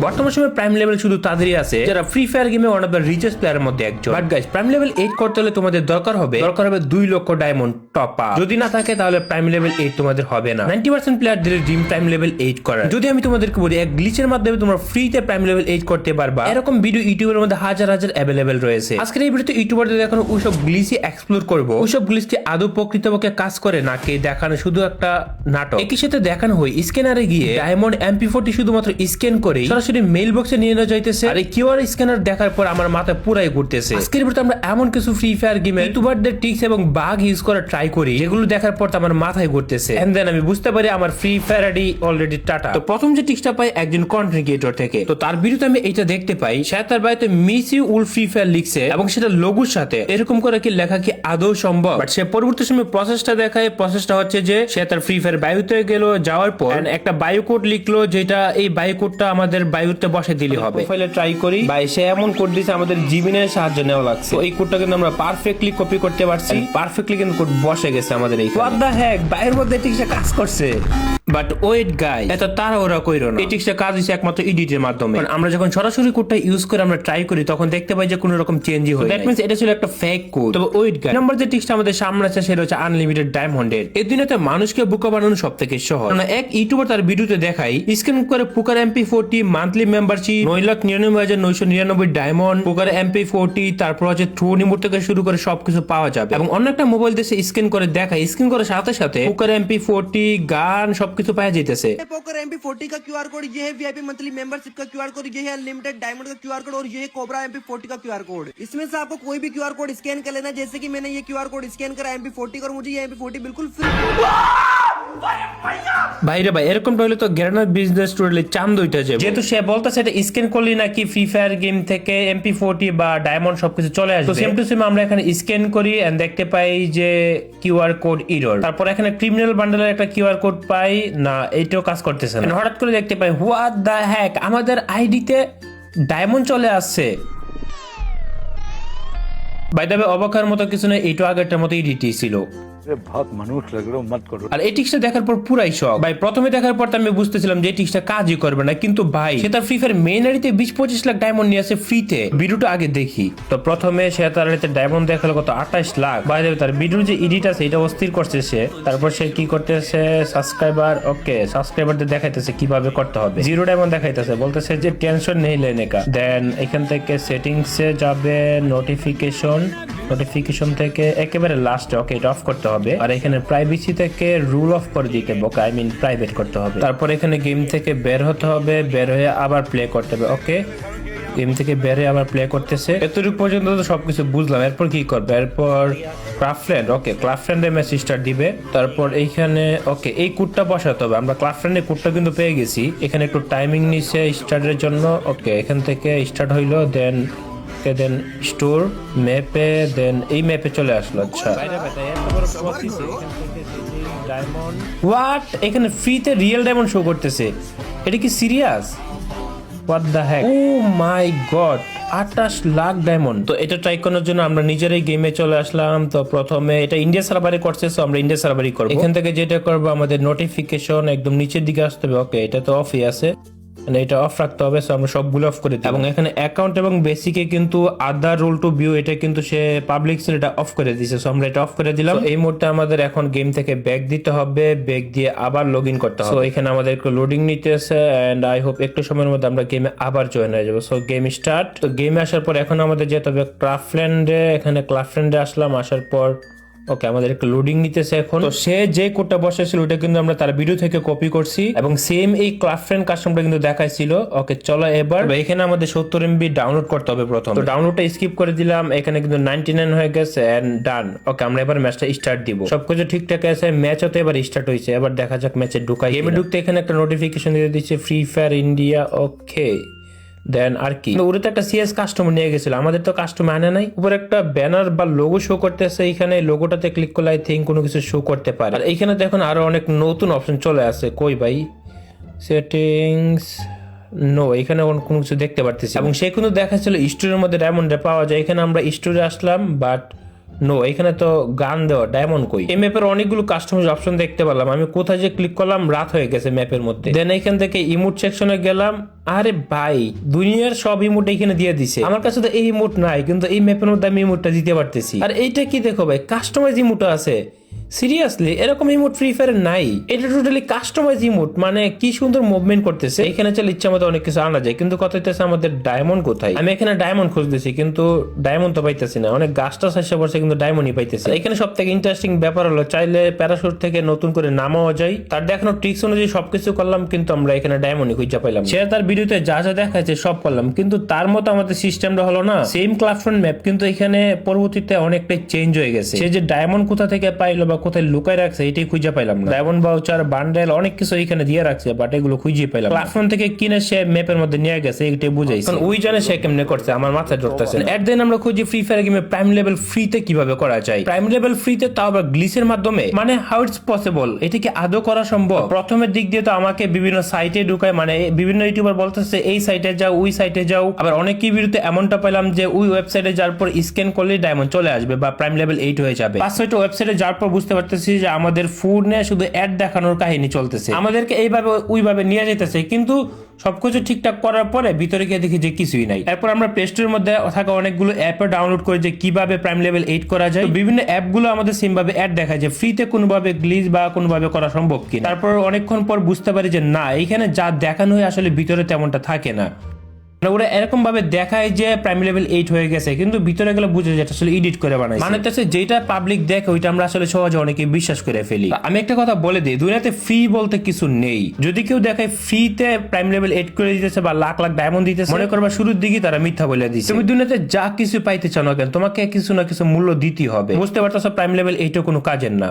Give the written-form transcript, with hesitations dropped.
বর্তমান সময়ে prime level শুধু তাদেরই আছে যারা ফ্রি ফায়ার গেমে ওয়ান অফ দ্য রিচেস্ট প্লেয়ারের মধ্যে একজন। বাট গাইস, প্রাইম লেভেল 8 করতে হলে তোমাদের দরকার হবে 2 লক্ষ ডায়মন্ড টপ আপ। যদি না থাকে তাহলে প্রাইম লেভেল 8 তোমাদের হবে না। 90% প্লেয়ারদের ড্রিম প্রাইম লেভেল 8 করার। যদি আমি তোমাদেরকে বলি এক গ্লিচের মাধ্যমে তোমরা ফ্রিতে প্রাইম লেভেল 8 করতে পারবা, এরকম ভিডিও ইউটিউবের মধ্যে হাজার হাজার অ্যাভেলেবেল রয়েছে। আজকের এই ভিডিওতে ইউটিউবারদের দেখানো ওইসব গ্লিচই এক্সপ্লোর করব। ওইসব গ্লিচ কি আদৌ প্রকৃতপক্ষে কাজ করে নাকি দেখানো শুধু একটা নাটক। একই সাথে দেখানো হয় স্ক্যানারে গিয়ে ডায়মন্ড MP40 শুধুমাত্র স্ক্যান করে সরাসরি মেইল বক্সে নিয়ে নেওয়া যাইতেছে। আর এই কিউআর স্ক্যানার দেখার পর আমার মাথা পুরাই ঘুরতেছে। আজকের ভিডিওতে আমরা এমন কিছু ফ্রি ফায়ার গেমে ইউটিউবারদের ট্রিক্স এবং বাগ ইউজ করা ট্রাই করি যেগুলো দেখার পর আমার মাথায় ঘুরতেছে। এন্ড দেন আমি বুঝতে পারি আমার free fire ID already tata. তো প্রথম যে ট্রিক্সটা পাই একজন কন্টেন্ট ক্রিয়েটর থেকে। তো তার ভিডিওতে আমি এটা দেখতে পাই সে তার বাড়িতে মিস ইউ উল ফ্রি ফায়ার লিখছে এবং সেটা লোগোর সাথে। এরকম করে কি লেখা কি আদৌ সম্ভব? বাট সে পরবর্তী সময় প্রসেসটা দেখায়। প্রসেসটা হচ্ছে যে সে তার ফ্রি ফায়ার বায়ুতে গেল, যাওয়ার পর একটা বায়ু কোড লিখলো যেটা এই বায়ু কোডটা আমাদের বায়ুতে বসে দিলে হবে। প্রোফাইলে ট্রাই করি, ভাই সে এমন কোড দিয়েছে আমাদের জিমিনের সাহায্য নেওয়া লাগছে। তো এই কোডটা কিন্তু আমরা পারফেক্টলি কপি করতে পারছি। পারফেক্টলি কিন্তু কোড বসে গেছে আমাদের এই। হোয়াট দ্য হেক, বাইরের মধ্যে ঠিকঠাক কাজ করছে। বাট ওয়েট গাইস, এত তাড়াহুড়া কইরো না। এই ট্রিক্সটা কাজ হচ্ছে একমাত্র এডিটের মাধ্যমে। আমরা যখন সরাসরি কোডটা ইউজ করে আমরা ট্রাই করি তখন দেখতে পাই যে কোনো রকম চেঞ্জই হয়। দ্যাট মিন্স এটা ছিল একটা ফেক কোড। তবে ওয়েট গাইস, নাম্বার যে ট্রিক্সটা আমাদের সামনে আছে সেটা হচ্ছে আনলিমিটেড ডায়মন্ডের। এই দুনিয়াতে মানুষকে বোকা বানানো সবথেকে সহজ। কারণ এক ইউটিউবার তার ভিডিওতে দেখাই স্ক্যান করে পুকার MP40 মান্থলি মেম্বারশিপ 9,99,999 ডায়মন্ড, পুকার MP40, তারপর হচ্ছে থ্রোন ইমোট থেকে শুরু করে সবকিছু পাওয়া যাবে। এবং অন্য একটা মোবাইল দেশে স্ক্যান করে দেখাই স্ক্যান করার সাথে সাথে পুকার MP40 গান সবকিছু পাওয়া যাইতেছে। पोकर MP40 का क्यूआर कोड, ये है VIP मंथली मेंबरशिप का क्यूआर कोड, ये है अनलिमिटेड डायमंड का क्यूआर कोड और ये है कोबरा MP40 का क्यूआर कोड। इसमें से आपको कोई भी क्यूआर कोड स्कैन कर लेना। जैसे कि मैंने ये क्यूआर कोड स्कैन करा MP40 का और मुझे ये MP40 बिल्कुल फ्री। ভাইরে ভাই, এরকম হলে তো গ্রেনার বিজনেস টোটালি চান্দ উঠে যাবে। যেহেতু সে বলতেছে এটা স্ক্যান করলে নাকি ফ্রি ফায়ার গেম থেকে MP40 বা ডায়মন্ড সবকিছু চলে আসবে। তো সেম টু সেম আমরা এখানে স্ক্যান করি এন্ড দেখতে পাই যে কিউআর কোড এরর। তারপর এখানে ক্রিমিনাল বান্ডেলের একটা কিউআর কোড পাই না, এইটাও কাজ করতেছে না। হঠাৎ করে দেখতে পাই হোয়াট দ্য হ্যাক, আমাদের আইডিতে ডায়মন্ড চলে আসছে। বাই দ্য ওয়ে, অবাকের মতো কিছু না, এইটা আগেরটার মতো এডিটই ছিল। बहुत मनुष्य लग रहे हो, मत करो। আর এই টিক্সটা দেখার পর পুরাই শক ভাই। প্রথমে দেখার পর আমি বুঝতেছিলাম যে এই টিক্সটা কাজই করবে না, কিন্তু ভাই সে তার ফ্রি ফায়ার মেইন আইডিতে 20-25 লাখ ডায়মন্ড নিয়ে আসে ফ্রিতে। ভিডিওটা আগে দেখি। তো প্রথমে সে তার আইডিতে ডায়মন্ড দেখালো কত 28 লাখ। ভাই তার ভিডিওর যে এডিট আছে এটা অস্থির করছে সে। তারপর সে কি করতেছে, সাবস্ক্রাইবার, ওকে সাবস্ক্রাইবারদের দেখাইতেছে কিভাবে করতে হবে। 0 ডায়মন্ড দেখাইতেছে, বলতেছে যে টেনশন নেই লেনে কা। দেন এখান থেকে সেটিংসে যাবে, নোটিফিকেশন থেকে একেবারে লাস্টে ওকে এটা অফ করতে হবে। আর এখানে প্রাইভেসি থেকে রুল অফ করে দিতে হবে, আই মিন প্রাইভেট করতে হবে। তারপর এখানে গেম থেকে বের হতে হবে, বের হয়ে আবার প্লে করতে হবে। ওকে, গেম থেকে বের হয়ে আবার প্লে করতেছে। এতটুকু পর্যন্ত তো সবকিছু বুঝলাম। এরপর কি করবে? এরপর ক্লাব ফ্রেন্ড, ওকে ক্লাব ফ্রেন্ডে মেসেজ স্টার্ট দিবে। তারপর এইখানে ওকে এই কোডটা বসাতে হবে। আমরা ক্লাব ফ্রেন্ডের কোডটা কিন্তু পেয়ে গেছি। এখানে একটু টাইমিং নিচ্ছে স্টার্টের জন্য। ওকে এখান থেকে স্টার্ট হইলো, দেন স্টোর ম্যাপে, দেন এই ম্যাপে চলে আসলো। আচ্ছা হোয়াট, এখানে ফ্রিতে রিয়েল ডায়মন্ড শো করতেছে। এটা কি serious? What the heck, oh my God, 28 lakh diamond. তো এটা ট্রাই করার জন্য আমরা নিজেরাই গেমে চলে আসলাম। তো প্রথমে এটা ইন্ডিয়া সার্ভারে করছে, তো আমরা ইন্ডিয়া সার্ভারই করব। এখান থেকে যেটা করবো আমাদের নোটিফিকেশন একদম নিচের দিকে আসতে হবে। ওকে এটা তো অফই আছে, এটা অফ রাখতে হবে। সো আমরা সবগুলো অফ করে দিই। এবং এখানে অ্যাকাউন্ট এবং বেসিকে কিন্তু আদার রুল টু ভিউ এটা কিন্তু সে পাবলিক ছিল, এটা অফ করে দিয়েছে। সো আমরা এটা অফ করে দিলাম। এই মুহূর্তে আমাদের এখন গেম থেকে ব্যাক দিতে হবে, ব্যাক দিয়ে আবার লগ ইন করতে হবে। সো এখানে আমাদের একটু লোডিং নিতেছে এন্ড আই হোপ একটু সময়ের মধ্যে আমরা গেমে আবার জয়েন হয়ে যাবো। So game start. তো গেমে আসার পর এখন আমাদের যেতে হবে ক্লাবফ্রেন্ডে। এখানে ক্লাবফ্রেন্ডে আসলাম, আসার পর ওকে আমাদের একটা লোডিং নিতেছে এখন। তো সে যে কোডটা বসেছিল ওটা কিন্তু আমরা তার ভিডিও থেকে কপি করছি এবং সেম এই ক্লাব ফ্রেন্ড কাস্টমটা কিন্তু দেখাইছিল। ওকে চলো এবার এখানে আমাদের 70 MB ডাউনলোড করতে হবে প্রথম। তো ডাউনলোডটা স্কিপ করে দিলাম, এখানে কিন্তু 99 হয়ে গেছে এন্ড ডান। ওকে আমরা এবার ম্যাচটা স্টার্ট দিব। সবকিছু ঠিকঠাক আছে, ম্যাচ হতে এবার স্টার্ট হয়েছে। এবার দেখা যাক ম্যাচে ঢুকাই। গেমে ঢুকতে এখানে একটা নোটিফিকেশন দিয়ে দিচ্ছে ফ্রি ফায়ার ইন্ডিয়া। ওকে দেন আর কি, ওরা তো একটা সিএস কাস্টমার নিয়ে গেছিল, আমাদের তো কাস্টমার আনে নাই। উপরে একটা ব্যানার বা লোগো শো করতেছে, এখানে লোগোটাতে ক্লিক করলে আই থিঙ্ক কোনো কিছু শো করতে পারে। আর এখানে দেখুন আরো অনেক নতুন অপশন চলে আসে। কই ভাই সেটিংস, নো এখানে কোনো কিছু দেখতে পারতেছি। এবং সে কিন্তু দেখাচ্ছিল স্টোরের মধ্যে ডায়মন্ড পাওয়া যায়। এখানে আমরা স্টোরে আসলাম, বাট নো, এখানে তো গান দেওয়া, ডায়মন্ড কই? এই ম্যাপের অনেকগুলো কাস্টমাইজ অপশন দেখতে পেলাম। আমি কোথায় যে ক্লিক করলাম, রাত হয়ে গেছে ম্যাপের মধ্যে। দেন এখান থেকে ইমোট সেকশনে গেলাম। আরে ভাই, দুনিয়ার সব ইমোট এখানে দিয়ে দিছে। আমার কাছে তো এই ইমোট নাই, কিন্তু এই ম্যাপের মধ্যে আমি ইমোটটা দিতে পারতেছি। আর এইটা কি দেখো ভাই, কাস্টমাইজ ইমোট আছে। সিরিয়াসলি এরকম ইমোট ফ্রি ফায়ারে নাই। এটা টোটালি কাস্টমাইজ ইমোট, মানে কি সুন্দর মুভমেন্ট করতেছে। এখানে চলে ইচ্ছা মতো অনেক কিছু আনা যায়, কিন্তু কথা হইতেছে আমাদের ডায়মন্ড কোথায়? আমি এখানে ডায়মন্ড খুঁজতেছি, কিন্তু ডায়মন্ড তো পাইতেছি না। অনেক গাছটা শেষে পড়ছে, কিন্তু ডায়মন্ডই পাইতেছি। এখানে সব থেকে ইন্টারেস্টিং ব্যাপার হলো, চাইলে প্যারাশুট থেকে নতুন করে নামাও যায়। তার দেখানো ট্রিক্স অনুযায়ী সবকিছু করলাম, কিন্তু আমরা এখানে ডায়মন্ডই খুঁজে পাইলাম। সে তার ভিডিওতে যা যা দেখাচ্ছে সব করলাম, কিন্তু তার মতো আমাদের সিস্টেমটা হলো না। সেম ক্লাফটন ম্যাপ, কিন্তু এখানে পরবর্তীতে অনেকটাই চেঞ্জ হয়ে গেছে। সে যে ডায়মন্ড কোথা থেকে পাইলো বা কোথায় লুকায় রাখছে, এটাই খুঁজে পাইলাম না। ডায়মন্ড ভাউচার, বান্ডেল, অনেক কিছু এখানে দিয়ে রাখছে, বাট এগুলো খুঁজে পাইলাম। প্ল্যাটফর্ম থেকে কিনে সে ম্যাপের মধ্যে নিয়ে গেছে, এটাই বুঝাইছে। ওই জানে সে কেমনে করছে, আমার মাথায় ধরতেছে না। এট দেন আমরা খুঁজি ফ্রি ফায়ার গেমে প্রাইম লেভেল ফ্রিতে কিভাবে করা যায়। প্রাইম লেভেল ফ্রিতে, তাও আবার গ্লিচের মাধ্যমে, মানে হাউ ইটস পসিবল? এটা কি আদৌ করা সম্ভব? প্রথমের দিক দিয়ে তো আমাকে বিভিন্ন সাইটে ঢুকায়, মানে বিভিন্ন ইউটিউবার বলতেছে এই সাইটে যাও, ওই সাইটে যাও। আবার অনেক ভিডিওতে এমনটা পেলাম যে ওই ওয়েবসাইটে যাওয়ার পর স্ক্যান করলে ডায়মন্ড চলে আসবে বা প্রাইম লেভেল 8 হয়ে যাবে। 5-6টা ওয়েবসাইটে যাওয়ার পর বুঝতে পারতেছি যে আমাদের ফোনে শুধু অ্যাড দেখানোর কাহিনী চলতেছে। আমাদেরকে এইভাবে ওইভাবে নিয়ে যেতেছে, কিন্তু সবকিছু ঠিকঠাক করার পরে ভিতরে গিয়ে দেখি যে কিছুই নাই। এরপর আমরা প্লে স্টোরের মধ্যে থাকা অনেকগুলো অ্যাপও ডাউনলোড করে যে কিভাবে প্রাইম লেভেল 8 করা যায়। বিভিন্ন অ্যাপগুলো আমাদের সেম ভাবে অ্যাড দেখায় যে ফ্রিতে কোনোভাবে গ্লিচ বা কোনোভাবে করা সম্ভব কিনা। তারপর অনেকক্ষণ পর বুঝতে পারি যে না, এখানে যা দেখানো হয় আসলে ভিতরে তেমনটা থাকে না। ওরা এরকম ভাবে দেখায় যে প্রাইম লেভেল 8 হয়ে গেছে, কিন্তু ভিতরে গেলে বুঝে যায় আসলে এডিট করে বানাইছে। মানে হচ্ছে যেটা পাবলিক দেখে ওইটা আমরা আসলে সহজে অনেকে বিশ্বাস করে ফেলি। আমি একটা কথা বলে দিই, দুনিয়াতে ফ্রি বলতে কিছু নেই। যদি কেউ দেখে ফ্রিতে প্রাইম লেভেল 8 করে দিতেছে বা লাখ লাখ ডায়মন্ড দিতেছে, মনে করবা শুরুর দিকে তারা মিথ্যা বলে দিচ্ছে। তুমি দুনিয়াতে যা কিছু পাইতে চাও না কেন, তোমাকে কিছু না কিছু মূল্য দিতেই হবে। বুঝতে পারতেছো প্রাইম লেভেল 8ও কোনো কাজের না।